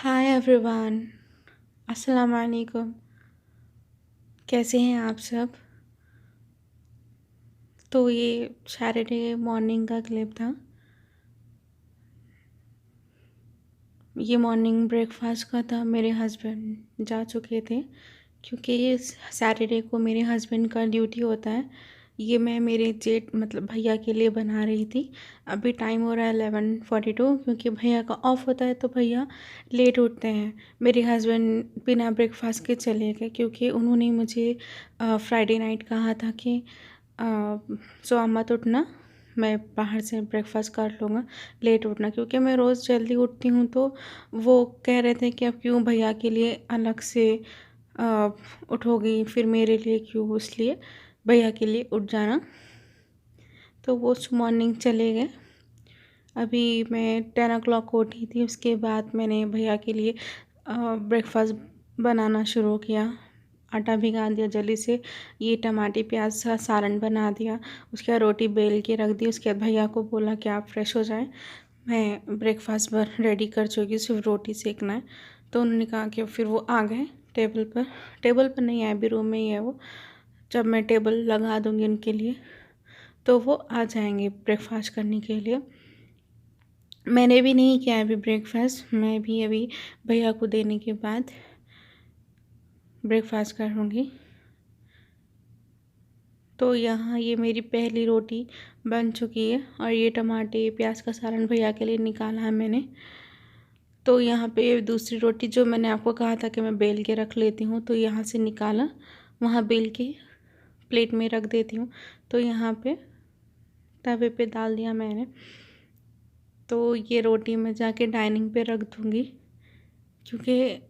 Hi everyone. अस्सलाम वालेकुम। कैसे हैं आप सब? तो ये सैटरडे मॉर्निंग का क्लिप था। ये मॉर्निंग ब्रेकफास्ट का था। मेरे हस्बैंड जा चुके थे क्योंकि ये सैटरडे को मेरे हस्बैंड का ड्यूटी होता है। ये मैं मेरे जेठ मतलब भैया के लिए बना रही थी। अभी टाइम हो रहा है 11:42 क्योंकि भैया का ऑफ होता है तो भैया लेट उठते हैं। मेरे हस्बैंड बिना ब्रेकफास्ट के चले गए क्योंकि उन्होंने मुझे फ्राइडे नाइट कहा था कि सुबह मत उठना, मैं बाहर से ब्रेकफास्ट कर लूँगा, लेट उठना क्योंकि मैं रोज़ जल्दी उठती हूँ। तो वो कह रहे थे कि अब क्यों भैया के लिए अलग से उठोगी, फिर मेरे लिए क्यों, इसलिए भैया के लिए उठ जाना। तो वो मॉर्निंग चले गए। अभी मैं 10 o'clock को उठी थी। उसके बाद मैंने भैया के लिए ब्रेकफास्ट बनाना शुरू किया। आटा भिगा दिया जल्दी से, ये टमाटर प्याज का सालन बना दिया। उसके बाद रोटी बेल के रख दी। उसके बाद भैया को बोला कि आप फ्रेश हो जाएं, मैं ब्रेकफास्ट रेडी कर चुकी, सिर्फ रोटी सेकना है। तो उन्होंने कहा कि फिर वो आ गए टेबल पर नहीं है, अभी रूम में ही है वो। जब मैं टेबल लगा दूँगी उनके लिए तो वो आ जाएंगे ब्रेकफास्ट करने के लिए। मैंने भी नहीं किया अभी ब्रेकफास्ट, मैं भी अभी भैया को देने के बाद ब्रेकफास्ट करूँगी। तो यहाँ ये मेरी पहली रोटी बन चुकी है और ये टमाटर प्याज का सालन भैया के लिए निकाला है मैंने। तो यहाँ पे दूसरी रोटी जो मैंने आपको कहा था कि मैं बेल के रख लेती हूँ, तो यहाँ से निकाला, वहाँ बेल के प्लेट में रख देती हूँ। तो यहाँ पे तवे पे डाल दिया मैंने। तो ये रोटी मैं जाके डाइनिंग पे रख दूँगी क्योंकि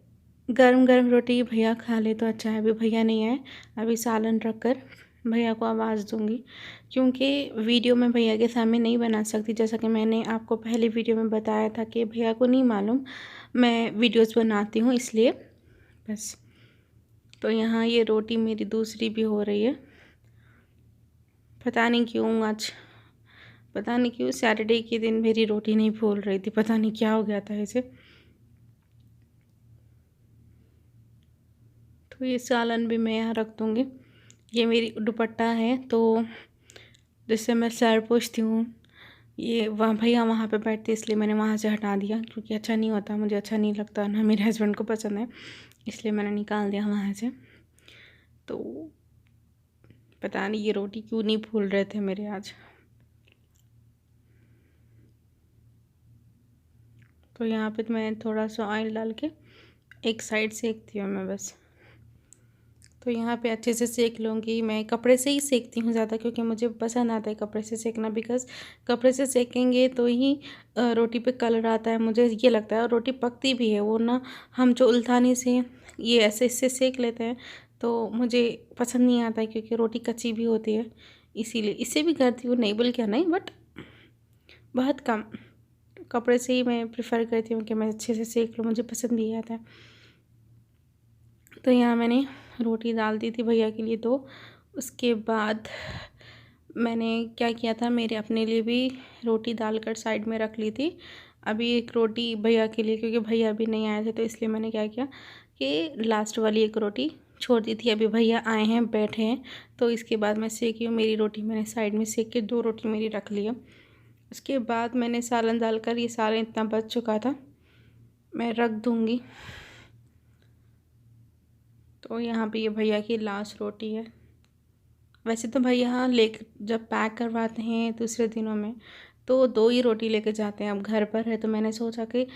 गरम गरम रोटी भैया खा ले तो अच्छा है। अभी भैया नहीं आए, अभी सालन रख कर भैया को आवाज़ दूंगी क्योंकि वीडियो में भैया के सामने नहीं बना सकती। जैसा कि मैंने आपको पहले वीडियो में बताया था कि भैया को नहीं मालूम मैं वीडियोस बनाती हूँ, इसलिए बस। तो यहाँ ये रोटी मेरी दूसरी भी हो रही है। पता नहीं क्यों आज, पता नहीं क्यों सैटरडे के दिन मेरी रोटी नहीं फूल रही थी, पता नहीं क्या हो गया था इसे। तो ये सालन भी मैं यहाँ रख दूँगी। ये मेरी दुपट्टा है तो जिससे मैं सर पोंछती हूँ, ये वहाँ भैया वहाँ पे बैठते इसलिए मैंने वहाँ से हटा दिया क्योंकि अच्छा नहीं होता, मुझे अच्छा नहीं लगता, ना मेरे हस्बैंड को पसंद है, इसलिए मैंने निकाल दिया वहाँ से। तो पता नहीं ये रोटी क्यों नहीं फूल रहे थे मेरे आज। तो यहाँ पे मैं थोड़ा सा ऑयल डाल के एक साइड सेकती हूँ मैं बस। तो यहाँ पे अच्छे से सेक लूँगी। मैं कपड़े से ही सेकती हूँ ज़्यादा क्योंकि मुझे पसंद आता है कपड़े से सेकना, बिकॉज़ कपड़े से सेकेंगे तो ही रोटी पे कलर आता है, मुझे ये लगता है। और रोटी पकती भी है वो ना, हम जो उल्थानी से ये ऐसे इससे सेक लेते हैं तो मुझे पसंद नहीं आता है क्योंकि रोटी कच्ची भी होती है, इसीलिए इससे भी करती हूँ, नहीं बोल क्या नहीं, बट बहुत कम। कपड़े से ही मैं प्रेफर करती हूँ कि मैं अच्छे से सेक लूँ, मुझे पसंद भी आता है। तो यहाँ मैंने रोटी डाल दी थी भैया के लिए। तो उसके बाद मैंने क्या किया था, मेरे अपने लिए भी रोटी डालकर साइड में रख ली थी। अभी एक रोटी भैया के लिए, क्योंकि भैया अभी नहीं आए थे तो इसलिए मैंने क्या किया कि लास्ट वाली एक रोटी छोड़ दी थी। अभी भैया आए हैं, बैठे हैं, तो इसके बाद मैं सेकी हूँ। मेरी रोटी मैंने साइड में सेक के 2 रोटी मेरी रख ली है। उसके बाद मैंने सालन डालकर, ये सालन इतना बच चुका था, मैं रख दूँगी। तो यहाँ पे ये भैया की लास्ट रोटी है। वैसे तो भैया जब पैक करवाते हैं दूसरे दिनों में तो 2 ही रोटी लेके जाते हैं। अब घर पर है तो मैंने सोचा कि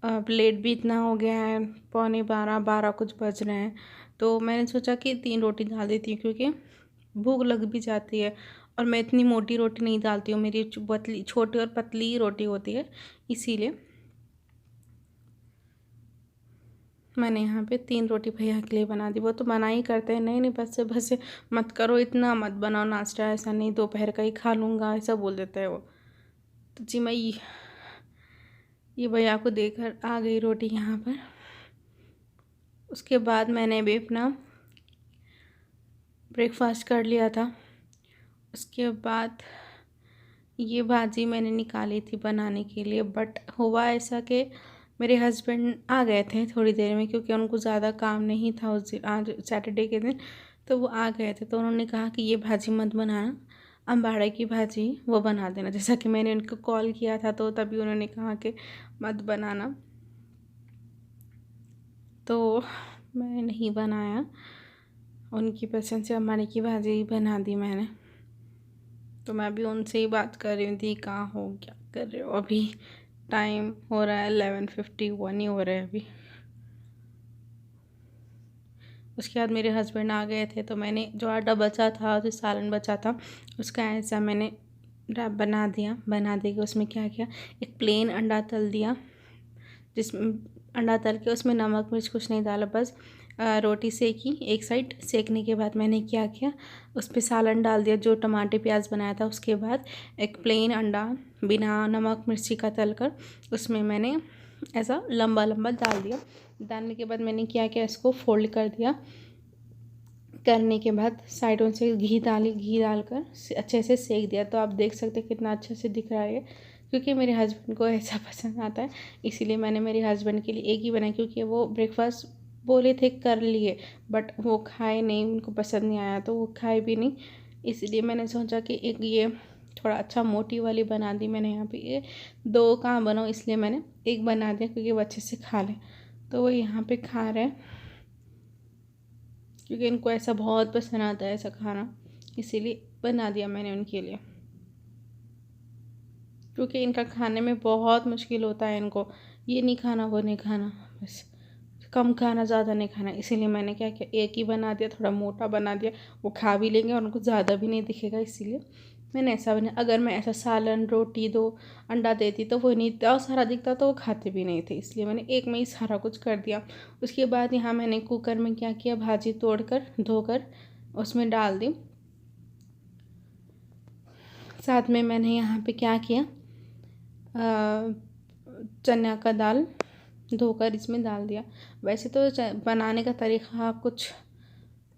अब लेट भी इतना हो गया है, 11:15 कुछ बज रहे हैं, तो मैंने सोचा कि 3 रोटी डाल देती हूँ क्योंकि भूख लग भी जाती है। और मैं इतनी मोटी रोटी नहीं डालती हूँ, मेरी पतली छोटी और पतली रोटी होती है, इसीलिए मैंने यहाँ पे 3 रोटी भैया के लिए बना दी। वो तो मना ही करते हैं, नहीं नहीं बस मत करो, इतना मत बनाओ नाश्ता, ऐसा नहीं, दोपहर का ही खा लूँगा, ऐसा बोल देता है वो। तो जी मैं ये भैया को देकर आ गई रोटी यहाँ पर। उसके बाद मैंने भी अपना ब्रेकफास्ट कर लिया था। उसके बाद ये भाजी मैंने निकाली थी बनाने के लिए, बट हुआ ऐसा कि मेरे हस्बैंड आ गए थे थोड़ी देर में, क्योंकि उनको ज़्यादा काम नहीं था उस दिन, आज सैटरडे के दिन, तो वो आ गए थे। तो उन्होंने कहा कि ये भाजी मत बनाना, अम्बाड़ा की भाजी वो बना देना। जैसा कि मैंने उनको कॉल किया था तो तभी उन्होंने कहा कि मत बनाना, तो मैं नहीं बनाया। उनकी पसंद से अम्बाड़ा की भाजी ही बना दी मैंने। तो मैं अभी उनसे ही बात कर रही थी, कहाँ हो, क्या कर रहे हो। अभी टाइम हो रहा है 11:51 ही हो रहा है अभी। उसके बाद मेरे हस्बैंड आ गए थे, तो मैंने जो आटा बचा था, जो सालन बचा था, उसका ऐसा मैंने रैप बना दिया। बना दे के उसमें क्या किया, एक प्लेन अंडा तल दिया, जिसमें अंडा तल के उसमें नमक मिर्च कुछ नहीं डाला, बस रोटी सेकी। एक साइड सेकने के बाद मैंने क्या किया, उस पर सालन डाल दिया जो टमाटर प्याज बनाया था। उसके बाद एक प्लेन अंडा बिना नमक मिर्ची का तल कर उसमें मैंने ऐसा लंबा लंबा डाल दिया। डालने के बाद मैंने क्या किया, इसको फोल्ड कर दिया। करने के बाद साइडों से घी डालकर अच्छे से सेक दिया। तो आप देख सकते हैं कितना अच्छे से दिख रहा है, क्योंकि मेरे हस्बैंड को ऐसा पसंद आता है, इसीलिए मैंने मेरे हस्बैंड के लिए एक ही बनाया। क्योंकि वो ब्रेकफास्ट बोले थे कर लिए, बट वो खाए नहीं, उनको पसंद नहीं आया, तो वो खाए भी नहीं। इसलिए मैंने सोचा कि एक ये थोड़ा अच्छा मोटी वाली बना दी मैंने। यहाँ पे ये दो कहाँ बनाऊँ, इसलिए मैंने एक बना दिया, क्योंकि वो अच्छे से खा लें। तो वो यहाँ पे खा रहे हैं, क्योंकि इनको ऐसा बहुत पसंद आता है ऐसा खाना, इसीलिए बना दिया मैंने उनके लिए। क्योंकि इनका खाने में बहुत मुश्किल होता है, इनको ये नहीं खाना वो नहीं खाना, बस कम खाना ज़्यादा नहीं खाना। इसीलिए मैंने क्या किया, एक ही बना दिया, थोड़ा मोटा बना दिया, वो खा भी लेंगे और उनको ज़्यादा भी नहीं दिखेगा, इसीलिए मैंने ऐसा बनाया। अगर मैं ऐसा सालन रोटी दो अंडा देती तो वो नहीं इतना सारा दिखता, तो वो खाते भी नहीं थे, इसलिए मैंने एक में ही सारा कुछ कर दिया। उसके बाद यहाँ मैंने कुकर में क्या किया, भाजी तोड़कर धोकर उसमें डाल दी। साथ में मैंने यहाँ पे क्या किया, चना का दाल धोकर इसमें डाल दिया। वैसे तो बनाने का तरीका कुछ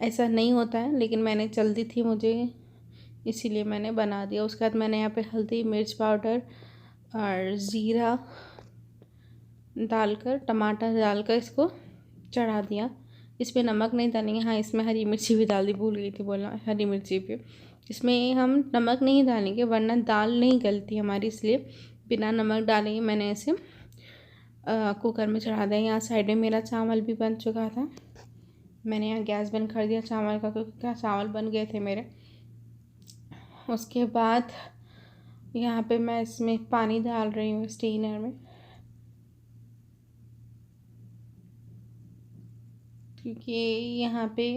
ऐसा नहीं होता है, लेकिन मैंने जल्दी थी मुझे, इसीलिए मैंने बना दिया। उसके बाद मैंने यहाँ पे हल्दी मिर्च पाउडर और ज़ीरा डालकर टमाटर डालकर इसको चढ़ा दिया। इसमें नमक नहीं डालेंगे, हाँ इसमें हरी मिर्ची भी डाल दी, भूल गई थी बोलना, हरी मिर्ची भी। इसमें हम नमक नहीं डालेंगे वरना दाल नहीं गलती हमारी, इसलिए बिना नमक डालेंगे। मैंने इसे कुकर में चढ़ा दिया। यहाँ साइड में मेरा चावल भी बन चुका था। मैंने यहाँ गैस बंद कर दिया चावल का, क्योंकि क्या चावल बन गए थे मेरे। उसके बाद यहाँ पे मैं इसमें पानी डाल रही हूँ स्टेनर में, क्योंकि यहाँ पे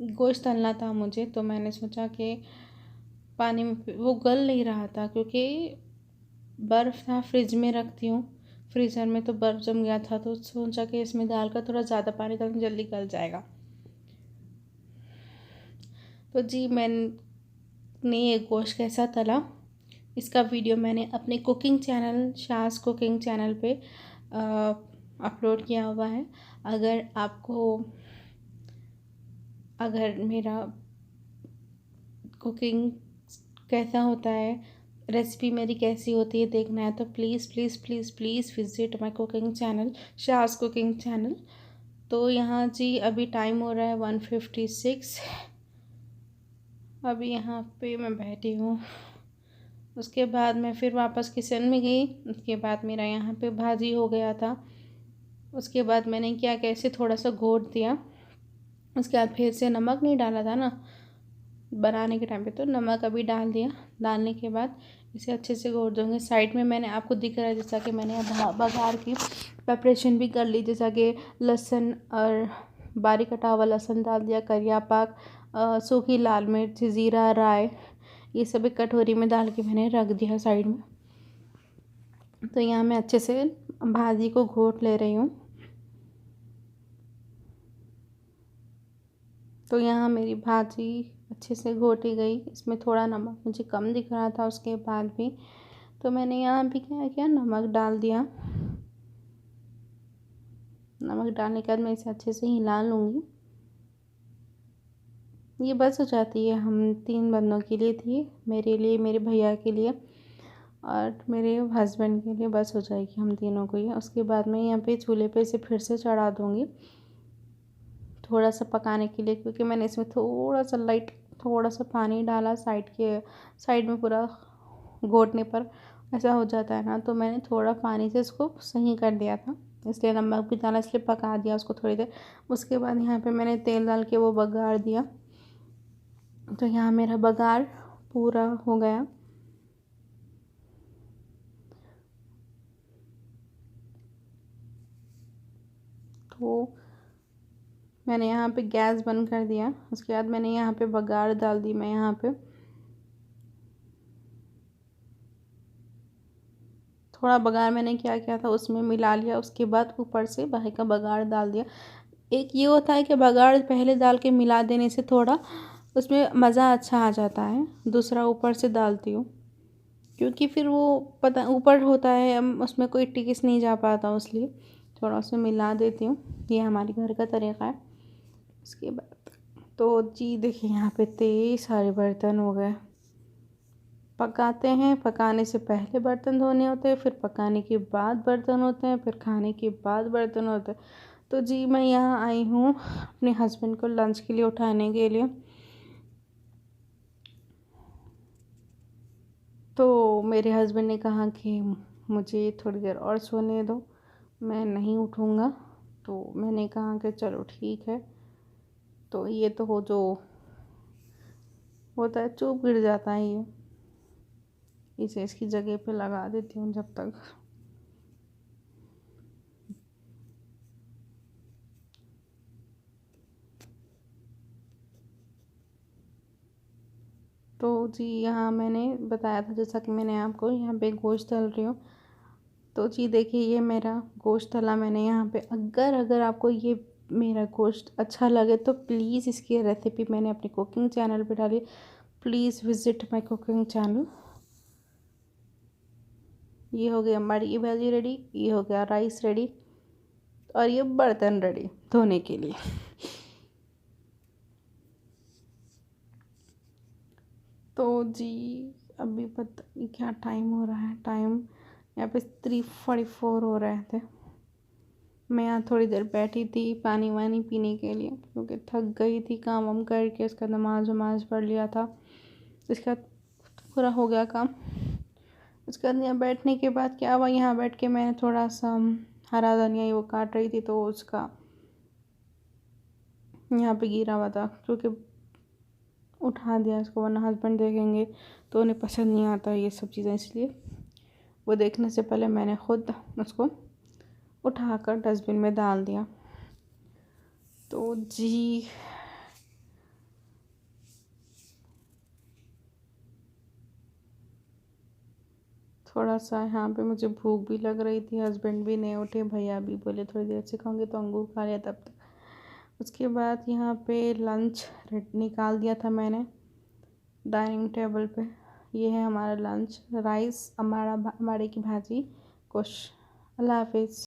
गोश्त तलना था मुझे, तो मैंने सोचा कि पानी में वो गल नहीं रहा था, क्योंकि बर्फ़ था, फ्रिज में रखती हूँ, फ्रीज़र में तो बर्फ़ जम गया था, तो सोचा कि इसमें डालकर थोड़ा ज़्यादा पानी डालूँ, जल्दी गल जाएगा। तो जी मैंने ये गोश्त कैसा तला, इसका वीडियो मैंने अपने cooking channel Shaz cooking channel पे अपलोड किया हुआ है। अगर मेरा कुकिंग कैसा होता है, रेसिपी मेरी कैसी होती है देखना है, तो please please please please visit my cooking channel Shaz cooking channel. तो यहाँ जी अभी टाइम हो रहा है 1:56। अभी यहाँ पे मैं बैठी हूँ। उसके बाद मैं फिर वापस किचन में गई। उसके बाद मेरा यहाँ पे भाजी हो गया था। उसके बाद मैंने क्या कैसे थोड़ा सा घोट दिया। उसके बाद फिर से नमक नहीं डाला था ना बनाने के टाइम पे, तो नमक अभी डाल दिया। डालने के बाद इसे अच्छे से घोट दूँगी। साइड में मैंने आपको दिख रहा है जैसा कि मैंने बघार की प्रिपरेशन भी कर ली, जैसा कि लहसुन और बारीक कटा हुआ लहसुन डाल दिया, करिया पाक, सूखी लाल मिर्च, ज़ीरा, राई, ये सब एक कटोरी में डाल के मैंने रख दिया साइड में। तो यहाँ मैं अच्छे से भाजी को घोट ले रही हूँ। तो यहाँ मेरी भाजी अच्छे से घोटी गई। इसमें थोड़ा नमक मुझे कम दिख रहा था उसके बाद भी, तो मैंने यहाँ भी क्या किया, नमक डाल दिया। नमक डालने के बाद मैं इसे अच्छे से हिला लूँगी। ये बस हो जाती है, हम 3 बंदों के लिए थी, मेरे लिए, मेरे भैया के लिए और मेरे हस्बैंड के लिए बस हो जाएगी, हम तीनों को ही। उसके बाद मैं यहाँ पे चूल्हे पे इसे फिर से चढ़ा दूँगी थोड़ा सा पकाने के लिए, क्योंकि मैंने इसमें थोड़ा सा पानी डाला साइड में पूरा घोटने पर ऐसा हो जाता है ना, तो मैंने थोड़ा पानी से इसको सही कर दिया था, इसलिए नमक भी डाला, इसलिए पका दिया उसको थोड़ी देर। उसके बाद यहाँ पे मैंने तेल डाल के वो बघार दिया, तो यहाँ मेरा बघार पूरा हो गया। तो मैंने यहाँ पे गैस बंद कर दिया। उसके बाद मैंने यहाँ पे बघार डाल दी। मैं यहाँ पे थोड़ा बघार मैंने क्या किया था उसमें मिला लिया, उसके बाद ऊपर से भाई का बघार डाल दिया। एक ये होता है कि बघार पहले डाल के मिला देने से थोड़ा उसमें मज़ा अच्छा आ जाता है, दूसरा ऊपर से डालती हूँ क्योंकि फिर वो पता ऊपर होता है, उसमें कोई टिकिस नहीं जा पाता, इसलिए थोड़ा उसमें मिला देती हूँ। ये हमारे घर का तरीक़ा है। उसके बाद तो जी देखिए यहाँ पे 23 सारे बर्तन हो गए। पकाते हैं, पकाने से पहले बर्तन धोने होते हैं, फिर पकाने के बाद बर्तन होते हैं, फिर खाने के बाद बर्तन होते हैं। तो जी मैं यहाँ आई हूँ अपने हस्बैंड को लंच के लिए उठाने के लिए। तो मेरे हस्बैंड ने कहा कि मुझे थोड़ी देर और सोने दो, मैं नहीं उठूँगा। तो मैंने कहा कि चलो ठीक है। तो ये तो हो जो होता है, चुप गिर जाता है ये, इसे इसकी जगह पे लगा देती हूँ जब तक। तो जी यहाँ मैंने बताया था, जैसा कि मैंने आपको यहाँ पे गोश्त तल रही हूँ। तो जी देखिए ये मेरा गोश्त तला मैंने यहाँ पे। अगर आपको ये मेरा गोश्त अच्छा लगे तो प्लीज़ इसकी रेसिपी मैंने अपने कुकिंग चैनल पे डाली, please visit my cooking channel. ये हो गया मटर की भाजी रेडी, ये हो गया राइस रेडी, और ये बर्तन रेडी धोने के लिए। तो जी अभी पता नहीं क्या टाइम हो रहा है, टाइम यहाँ पे 3:44 हो रहे थे। मैं यहाँ थोड़ी देर बैठी थी पानी वानी पीने के लिए, क्योंकि थक गई थी काम वाम करके। उसका नमाज वमाज पढ़ लिया था, इसका पूरा हो गया काम। उसके बाद यहाँ बैठने के बाद क्या हुआ, यहाँ बैठ के मैंने थोड़ा सा हरा धनिया वो काट रही थी, तो उसका यहाँ पे गिरा हुआ था, क्योंकि उठा दिया इसको, वरना हस्बैंड देखेंगे तो उन्हें पसंद नहीं आता ये सब चीज़ें, इसलिए वो देखने से पहले मैंने ख़ुद उसको उठाकर डस्टबिन में डाल दिया। तो जी थोड़ा सा यहाँ पे मुझे भूख भी लग रही थी, हस्बैंड भी नहीं उठे, भैया भी बोले थोड़ी देर से खाऊंगे, तो अंगूर खा लिया तब तक। उसके बाद यहाँ पे लंच निकाल दिया था मैंने डाइनिंग टेबल पे। ये है हमारा लंच, राइस, हमारे की भाजी, कुछ। अल्लाह हाफिज़।